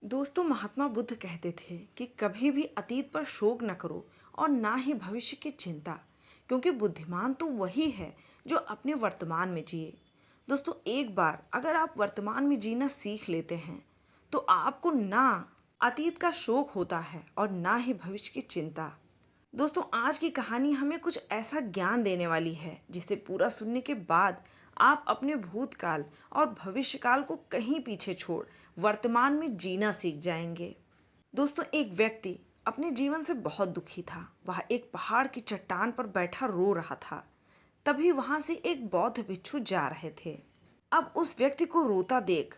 दोस्तों, महात्मा बुद्ध कहते थे कि कभी भी अतीत पर शोक न करो और ना ही भविष्य की चिंता, क्योंकि बुद्धिमान तो वही है जो अपने वर्तमान में जिए। दोस्तों, एक बार अगर आप वर्तमान में जीना सीख लेते हैं तो आपको ना अतीत का शोक होता है और ना ही भविष्य की चिंता। दोस्तों, आज की कहानी हमें कुछ ऐसा ज्ञान देने वाली है जिसे पूरा सुनने के बाद आप अपने भूतकाल और भविष्यकाल को कहीं पीछे छोड़ वर्तमान में जीना सीख जाएंगे। दोस्तों, एक व्यक्ति अपने जीवन से बहुत दुखी था। वह एक पहाड़ की चट्टान पर बैठा रो रहा था। तभी वहां से एक बौद्ध भिक्षु जा रहे थे। अब उस व्यक्ति को रोता देख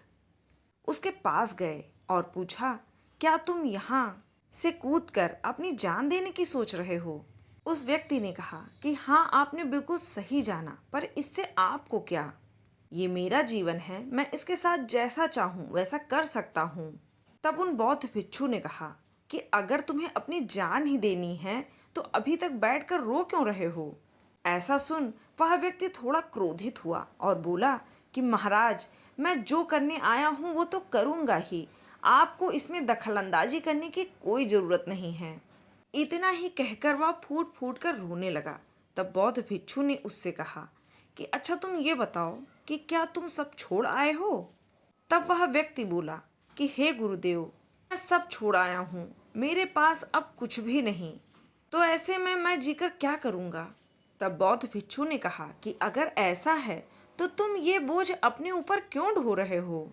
उसके पास गए और पूछा, क्या तुम यहाँ से कूदकर अपनी जान देने की सोच रहे हो? उस व्यक्ति ने कहा कि हाँ, आपने बिल्कुल सही जाना, पर इससे आपको क्या? ये मेरा जीवन है, मैं इसके साथ जैसा चाहूँ वैसा कर सकता हूँ। तब उन बौद्ध भिक्षु ने कहा कि अगर तुम्हें अपनी जान ही देनी है तो अभी तक बैठकर रो क्यों रहे हो? ऐसा सुन वह व्यक्ति थोड़ा क्रोधित हुआ और बोला कि महाराज, मैं जो करने आया हूँ वो तो करूँगा ही। आपको इसमें दखलंदाजी करने की कोई ज़रूरत नहीं है। इतना ही कहकर वह फूट फूट कर रोने लगा। तब बौद्ध भिक्षु ने उससे कहा कि अच्छा, तुम ये बताओ कि क्या तुम सब छोड़ आए हो? तब वह व्यक्ति बोला कि हे गुरुदेव, मैं सब छोड़ आया हूँ, मेरे पास अब कुछ भी नहीं, तो ऐसे में मैं जीकर क्या करूँगा? तब बौद्ध भिक्षु ने कहा कि अगर ऐसा है तो तुम ये बोझ अपने ऊपर क्यों ढो रहे हो?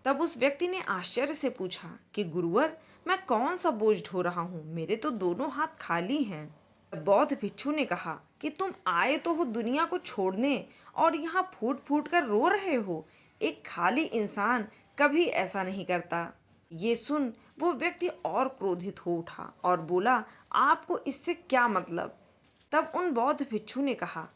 तब उस व्यक्ति ने आश्चर्य से पूछा कि गुरुवर, मैं कौन सा बोझ ढो रहा हूँ, मेरे तो दोनों हाथ खाली हैं। तब बौद्ध भिक्षु ने कहा कि तुम आए तो हो दुनिया को छोड़ने और यहाँ फूट फूट कर रो रहे हो। एक खाली इंसान कभी ऐसा नहीं करता। ये सुन वो व्यक्ति और क्रोधित हो उठा और बोला, आपको इससे क्या मतलब? तब उन बौद्ध भिक्षु ने कहा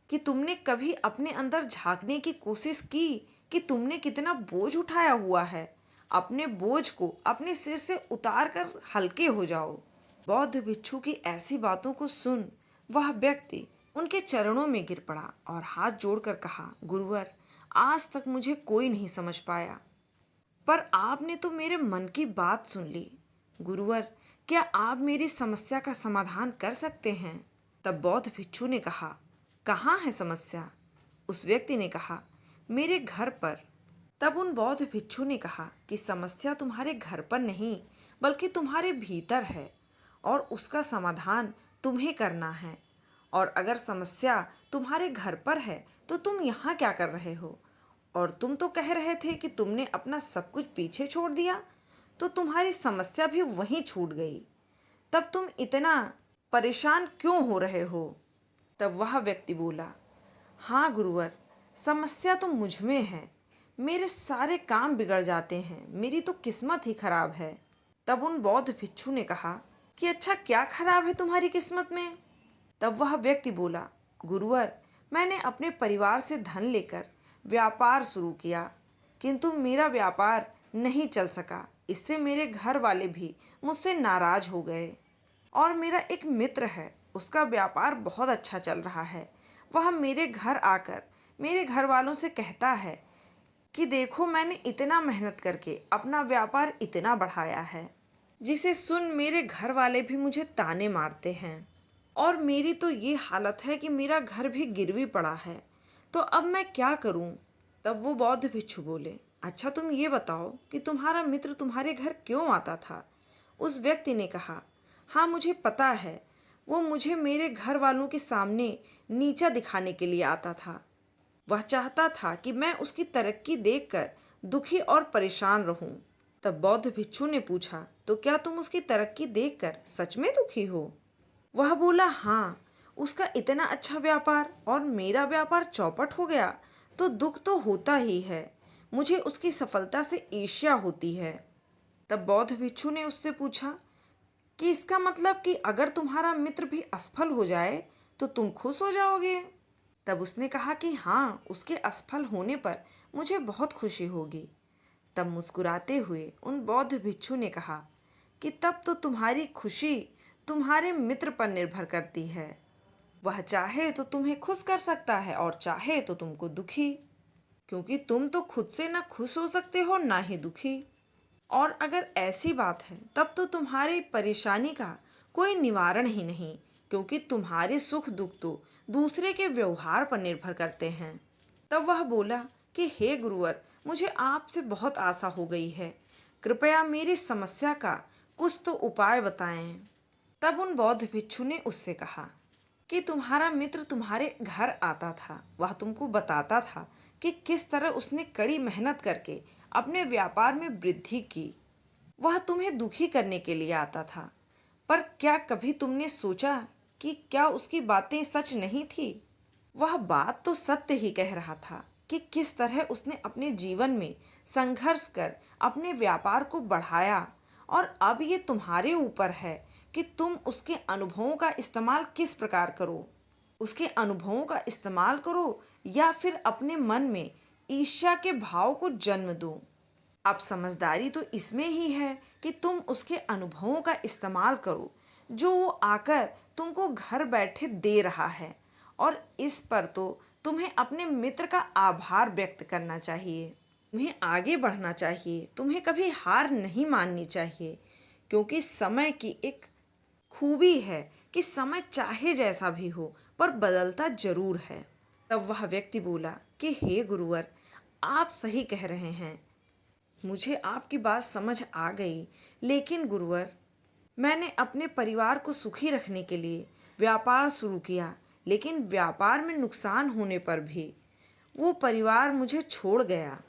कि तुमने कभी अपने अंदर झांकने की कोशिश की कि तुमने कितना बोझ उठाया हुआ है? अपने बोझ को अपने सिर से उतार कर हल्के हो जाओ। बौद्ध भिक्षु की ऐसी बातों को सुन वह व्यक्ति उनके चरणों में गिर पड़ा और हाथ जोड़कर कहा, गुरुवर, आज तक मुझे कोई नहीं समझ पाया, पर आपने तो मेरे मन की बात सुन ली। गुरुवर, क्या आप मेरी समस्या का समाधान कर सकते हैं? तब बौद्ध भिक्षु ने कहा, कहाँ है समस्या? उस व्यक्ति ने कहा, मेरे घर पर। तब उन बौद्ध भिक्षु ने कहा कि समस्या तुम्हारे घर पर नहीं बल्कि तुम्हारे भीतर है और उसका समाधान तुम्हें करना है। और अगर समस्या तुम्हारे घर पर है तो तुम यहाँ क्या कर रहे हो? और तुम तो कह रहे थे कि तुमने अपना सब कुछ पीछे छोड़ दिया, तो तुम्हारी समस्या भी वहीं छूट गई। तब तुम इतना परेशान क्यों हो रहे हो? तब वह व्यक्ति बोला, हाँ गुरुवर, समस्या तो मुझ में है। मेरे सारे काम बिगड़ जाते हैं, मेरी तो किस्मत ही खराब है। तब उन बौद्ध भिक्षु ने कहा कि अच्छा, क्या खराब है तुम्हारी किस्मत में? तब वह व्यक्ति बोला, गुरुवर, मैंने अपने परिवार से धन लेकर व्यापार शुरू किया, किंतु मेरा व्यापार नहीं चल सका। इससे मेरे घर वाले भी मुझसे नाराज हो गए। और मेरा एक मित्र है, उसका व्यापार बहुत अच्छा चल रहा है। वह मेरे घर आकर मेरे घर वालों से कहता है कि देखो, मैंने इतना मेहनत करके अपना व्यापार इतना बढ़ाया है, जिसे सुन मेरे घर वाले भी मुझे ताने मारते हैं और मेरी तो ये हालत है कि मेरा घर भी गिरवी पड़ा है। तो अब मैं क्या करूं? तब वो बौद्ध भिक्षु बोले, अच्छा, तुम ये बताओ कि तुम्हारा मित्र तुम्हारे घर क्यों आता था? उस व्यक्ति ने कहा, हाँ, मुझे पता है, वो मुझे मेरे घर वालों के सामने नीचा दिखाने के लिए आता था। वह चाहता था कि मैं उसकी तरक्की देखकर दुखी और परेशान रहूं। तब बौद्ध भिक्षु ने पूछा, तो क्या तुम उसकी तरक्की देखकर सच में दुखी हो? वह बोला, हाँ, उसका इतना अच्छा व्यापार और मेरा व्यापार चौपट हो गया तो दुख तो होता ही है। मुझे उसकी सफलता से ईर्ष्या होती है। तब बौद्ध भिक्षु ने उससे पूछा कि इसका मतलब कि अगर तुम्हारा मित्र भी असफल हो जाए तो तुम खुश हो जाओगे? तब उसने कहा कि हाँ, उसके असफल होने पर मुझे बहुत खुशी होगी। तब मुस्कुराते हुए उन बौद्ध भिक्षु ने कहा कि तब तो तुम्हारी खुशी तुम्हारे मित्र पर निर्भर करती है। वह चाहे तो तुम्हें खुश कर सकता है और चाहे तो तुमको दुखी, क्योंकि तुम तो खुद से ना खुश हो सकते हो ना ही दुखी। और अगर ऐसी बात है तब तो तुम्हारी परेशानी का कोई निवारण ही नहीं, क्योंकि तुम्हारे सुख दुख तो दूसरे के व्यवहार पर निर्भर करते हैं। तब वह बोला कि हे गुरुवर, मुझे आपसे बहुत आशा हो गई है, कृपया मेरी समस्या का कुछ तो उपाय बताएं। तब उन बौद्ध भिक्षु ने उससे कहा कि तुम्हारा मित्र तुम्हारे घर आता था, वह तुमको बताता था कि किस तरह उसने कड़ी मेहनत करके अपने व्यापार में वृद्धि की। वह तुम्हें दुखी करने के लिए आता था, पर क्या कभी तुमने सोचा कि क्या उसकी बातें सच नहीं थी? वह बात तो सत्य ही कह रहा था कि किस तरह उसने अपने जीवन में संघर्ष कर अपने व्यापार को बढ़ाया, और अब ये तुम्हारे ऊपर है कि तुम उसके अनुभवों का इस्तेमाल किस प्रकार करो। उसके अनुभवों का इस्तेमाल करो या फिर अपने मन में ईर्ष्या के भाव को जन्म दो। अब समझदारी तो इसमें ही है कि तुम उसके अनुभवों का इस्तेमाल करो जो वो आकर तुमको घर बैठे दे रहा है, और इस पर तो तुम्हें अपने मित्र का आभार व्यक्त करना चाहिए। तुम्हें आगे बढ़ना चाहिए, तुम्हें कभी हार नहीं माननी चाहिए, क्योंकि समय की एक खूबी है कि समय चाहे जैसा भी हो पर बदलता जरूर है। तब वह व्यक्ति बोला कि हे गुरुवर, आप सही कह रहे हैं, मुझे आपकी बात समझ आ गई, लेकिन गुरुवर, मैंने अपने परिवार को सुखी रखने के लिए व्यापार शुरू किया, लेकिन व्यापार में नुकसान होने पर भी वो परिवार मुझे छोड़ गया।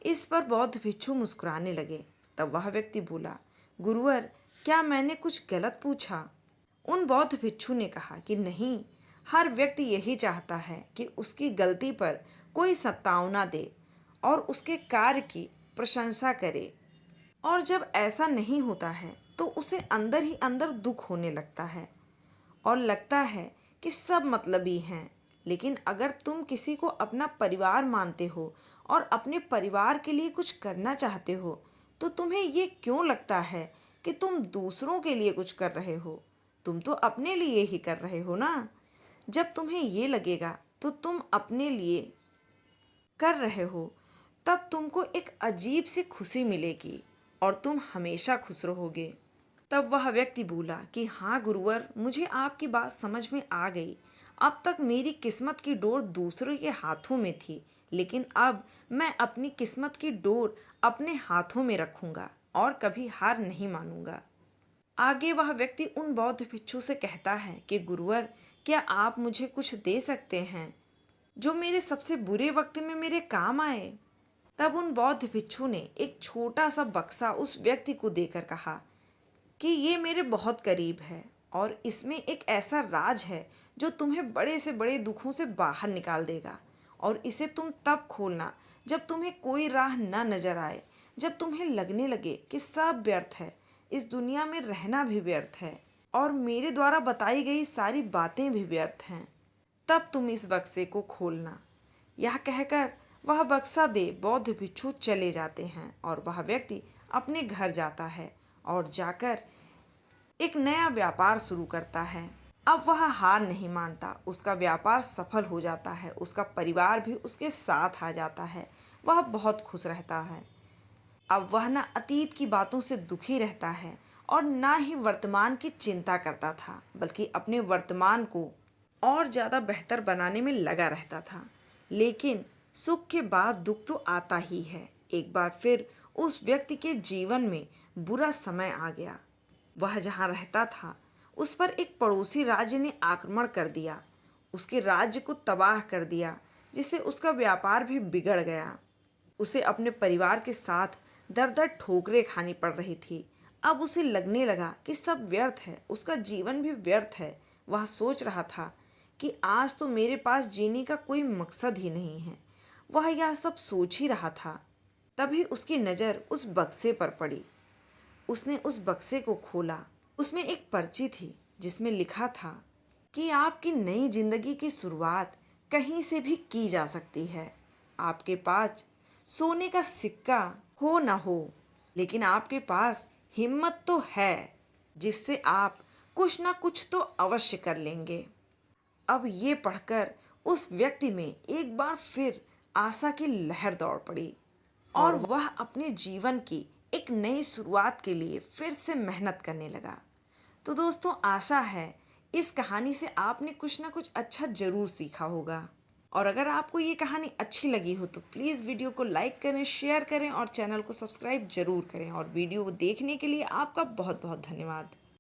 इस पर बौद्ध भिक्षु मुस्कुराने लगे। तब वह व्यक्ति बोला, गुरुवर, क्या मैंने कुछ गलत पूछा? उन बौद्ध भिक्षु ने कहा कि नहीं, हर व्यक्ति यही चाहता है कि उसकी गलती पर कोई सत्तावना दे और उसके कार्य की प्रशंसा करे, और जब ऐसा नहीं होता है तो उसे अंदर ही अंदर दुख होने लगता है और लगता है कि सब मतलबी हैं। लेकिन अगर तुम किसी को अपना परिवार मानते हो और अपने परिवार के लिए कुछ करना चाहते हो, तो तुम्हें ये क्यों लगता है कि तुम दूसरों के लिए कुछ कर रहे हो? तुम तो अपने लिए ही कर रहे हो ना। जब तुम्हें ये लगेगा तो तुम अपने लिए कर रहे हो, तब तुमको एक अजीब सी खुशी मिलेगी और तुम हमेशा खुश रहोगे। तब वह व्यक्ति बोला कि हाँ गुरुवर, मुझे आपकी बात समझ में आ गई। अब तक मेरी किस्मत की डोर दूसरों के हाथों में थी, लेकिन अब मैं अपनी किस्मत की डोर अपने हाथों में रखूंगा और कभी हार नहीं मानूंगा। आगे वह व्यक्ति उन बौद्ध भिक्षु से कहता है कि गुरुवर, क्या आप मुझे कुछ दे सकते हैं जो मेरे सबसे बुरे वक्त में मेरे काम आए? तब उन बौद्ध भिक्षु ने एक छोटा सा बक्सा उस व्यक्ति को देकर कहा कि ये मेरे बहुत करीब है और इसमें एक ऐसा राज है जो तुम्हें बड़े से बड़े दुखों से बाहर निकाल देगा, और इसे तुम तब खोलना जब तुम्हें कोई राह न नजर आए, जब तुम्हें लगने लगे कि सब व्यर्थ है, इस दुनिया में रहना भी व्यर्थ है और मेरे द्वारा बताई गई सारी बातें भी व्यर्थ हैं। तब तुम इस बक्से को खोलना। यह कहकर वह बक्सा दे बौद्ध भिक्षु चले जाते हैं और वह व्यक्ति अपने घर जाता है और जाकर एक नया व्यापार शुरू करता है। अब वह हार नहीं मानता, उसका व्यापार सफल हो जाता है, उसका परिवार भी उसके साथ आ जाता है, वह बहुत खुश रहता है। अब वह न अतीत की बातों से दुखी रहता है और ना ही वर्तमान की चिंता करता था, बल्कि अपने वर्तमान को और ज़्यादा बेहतर बनाने में लगा रहता था। लेकिन सुख के बाद दुख तो आता ही है। एक बार फिर उस व्यक्ति के जीवन में बुरा समय आ गया। वह जहाँ रहता था उस पर एक पड़ोसी राज्य ने आक्रमण कर दिया, उसके राज्य को तबाह कर दिया, जिससे उसका व्यापार भी बिगड़ गया। उसे अपने परिवार के साथ दर दर ठोकरें खानी पड़ रही थी। अब उसे लगने लगा कि सब व्यर्थ है, उसका जीवन भी व्यर्थ है। वह सोच रहा था कि आज तो मेरे पास जीने का कोई मकसद ही नहीं है। वह यह सब सोच ही रहा था, तभी उसकी नज़र उस बक्से पर पड़ी। उसने उस बक्से को खोला। उसमें एक पर्ची थी जिसमें लिखा था कि आपकी नई जिंदगी की शुरुआत कहीं से भी की जा सकती है। आपके पास सोने का सिक्का हो ना हो, लेकिन आपके पास हिम्मत तो है जिससे आप कुछ ना कुछ तो अवश्य कर लेंगे। अब ये पढ़कर उस व्यक्ति में एक बार फिर आशा की लहर दौड़ पड़ी और वह अपने जीवन की एक नई शुरुआत के लिए फिर से मेहनत करने लगा। तो दोस्तों, आशा है इस कहानी से आपने कुछ ना कुछ अच्छा ज़रूर सीखा होगा। और अगर आपको ये कहानी अच्छी लगी हो तो प्लीज़ वीडियो को लाइक करें, शेयर करें और चैनल को सब्सक्राइब ज़रूर करें। और वीडियो देखने के लिए आपका बहुत बहुत धन्यवाद।